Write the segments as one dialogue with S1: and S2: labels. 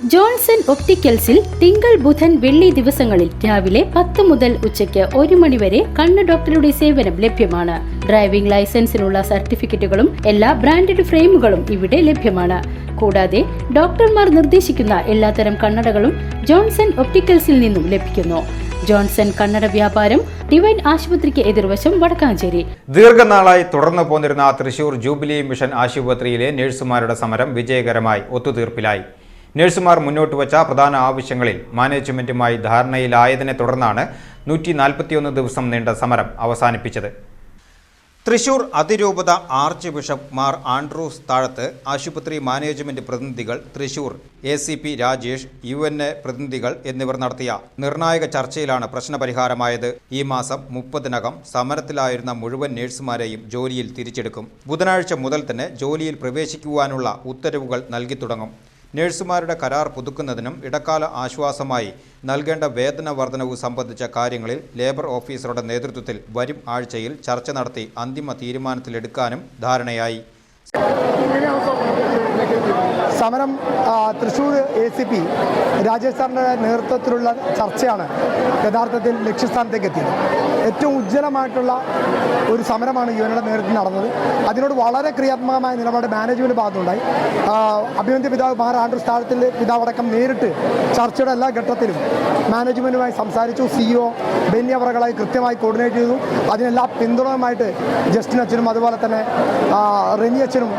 S1: Johnson ഒപ്റ്റിക്കൽസിൽ തിങ്കൾ ബുധൻ വെള്ളി ദിവസങ്ങളിൽ രാവിലെ 10 മുതൽ ഉച്ചയ്ക്ക് 1 മണി വരെ കണ്ണ് ഡോക്ടറുടെ സേവനം ലഭ്യമാണ്. ഡ്രൈവിംഗ് ലൈസൻസിനുള്ള സർട്ടിഫിക്കറ്റുകളും എല്ലാ ബ്രാൻഡഡ് ഫ്രെയിമുകളും ഇവിടെ ലഭ്യമാണ്. കൂടാതെ ഡോക്ടർമാർ നിർദ്ദേശിക്കുന്ന എല്ലാത്തരം കണ്ണടകളും ജോൺസൺ ഒപ്റ്റിക്കൽസിൽ നിന്നും ലഭിക്കുന്നു. ജോൺസൺ കണ്ണട വ്യാപാരം ഡിവൈൻ ആശുപത്രിക്ക് എതിർവശം വടക്കാഞ്ചേരി.
S2: ദീർഘനാളായി തുടർന്നു പോന്നിരുന്ന തൃശൂർ ജൂബിലി മിഷൻ ആശുപത്രിയിലെ നഴ്സുമാരുടെ സമരം വിജയകരമായി ഒത്തുതീർപ്പിലായി. നഴ്സുമാർ മുന്നോട്ട് വച്ച പ്രധാന ആവശ്യങ്ങളിൽ മാനേജ്മെന്റുമായി ധാരണയിലായതിനെ തുടർന്നാണ് 141 ദിവസം നീണ്ട സമരം അവസാനിപ്പിച്ചത്. തൃശൂർ അതിരൂപത ആർച്ച് ബിഷപ്പ് മാർ ആൻഡ്രൂസ് താഴത്ത്, ആശുപത്രി മാനേജ്മെന്റ് പ്രതിനിധികൾ, തൃശൂർ ACP രാജേഷ്, UNA പ്രതിനിധികൾ എന്നിവർ നടത്തിയ നിർണായക ചർച്ചയിലാണ് പ്രശ്നപരിഹാരമായത്. ഈ മാസം 30-നകം സമരത്തിലായിരുന്ന മുഴുവൻ നഴ്സുമാരെയും ജോലിയിൽ തിരിച്ചെടുക്കും. ബുധനാഴ്ച മുതൽ തന്നെ ജോലിയിൽ പ്രവേശിക്കുവാനുള്ള ഉത്തരവുകൾ നൽകി തുടങ്ങും. നഴ്സുമാരുടെ കരാർ പുതുക്കുന്നതിനും ഇടക്കാല ആശ്വാസമായി നൽകേണ്ട വേതന വർധനവ് സംബന്ധിച്ച കാര്യങ്ങളിൽ ലേബർ ഓഫീസറുടെ നേതൃത്വത്തിൽ വരും ആഴ്ചയിൽ ചർച്ച നടത്തി അന്തിമ തീരുമാനത്തിലെടുക്കാനും ധാരണയായി.
S3: സമരം തൃശ്ശൂർ ACP രാജേഷ് സാറിൻ്റെ നേതൃത്വത്തിലുള്ള ചർച്ചയാണ് യഥാർത്ഥത്തിൽ ലക്ഷ്യസ്ഥാനത്തേക്ക് എത്തിയത്. ഏറ്റവും ഉജ്ജ്വലമായിട്ടുള്ള ഒരു സമരമാണ് യുവനയുടെ നേതൃത്വത്തിൽ നടന്നത്. അതിനോട് വളരെ ക്രിയാത്മകമായ നിലപാട് മാനേജ്മെൻറ്റ് ഭാഗത്തുണ്ടായി. അഭിനന്ദ പിതാവ് മാർ ആൻഡ്രൂസ് താഴത്തിൽ പിതാവടക്കം നേരിട്ട് ചർച്ചയുടെ എല്ലാ ഘട്ടത്തിലും മാനേജ്മെൻറ്റുമായി സംസാരിച്ചു. CEO ബെന്നി അവറുകളായി കൃത്യമായി കോർഡിനേറ്റ് ചെയ്തു. അതിനെല്ലാം പിന്തുണയുമായിട്ട് ജസ്റ്റിൻ അച്ഛനും അതുപോലെ തന്നെ റെനി അച്ഛനും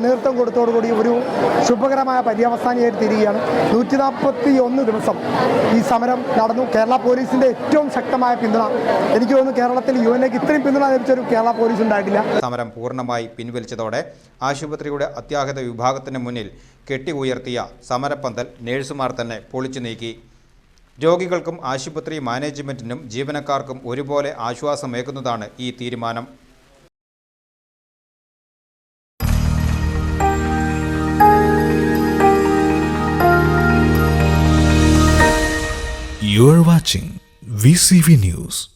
S3: നേതൃത്വം കൊടുത്തോടുകൂടി ഒരു ശുഭകരമായ പര്യവസാനിയായിട്ട് തീരുകയാണ്. 141 ദിവസം ഈ സമരം നടന്നു. കേരള പോലീസിൻ്റെ ഏറ്റവും ശക്തമായ പിന്തുണ, എനിക്ക് തോന്നുന്നു കേരളത്തിൽ UNAക്ക് ഇത്രയും പിന്തുണ ലഭിച്ചൊരു കേരള പോലീസ് ഉണ്ടായിട്ടില്ല.
S2: സമരം പൂർണ്ണമായി പിൻവലിച്ചതോടെ ആശുപത്രിയുടെ അത്യാഹിത വിഭാഗത്തിന് മുന്നിൽ കെട്ടി ഉയർത്തിയ സമരപ്പന്തൽ നഴ്സുമാർ തന്നെ പൊളിച്ചു നീക്കി. രോഗികൾക്കും ആശുപത്രി മാനേജ്മെന്റിനും ജീവനക്കാർക്കും ഒരുപോലെ ആശ്വാസമേകുന്നതാണ് ഈ തീരുമാനം.
S4: You are watching VCV News.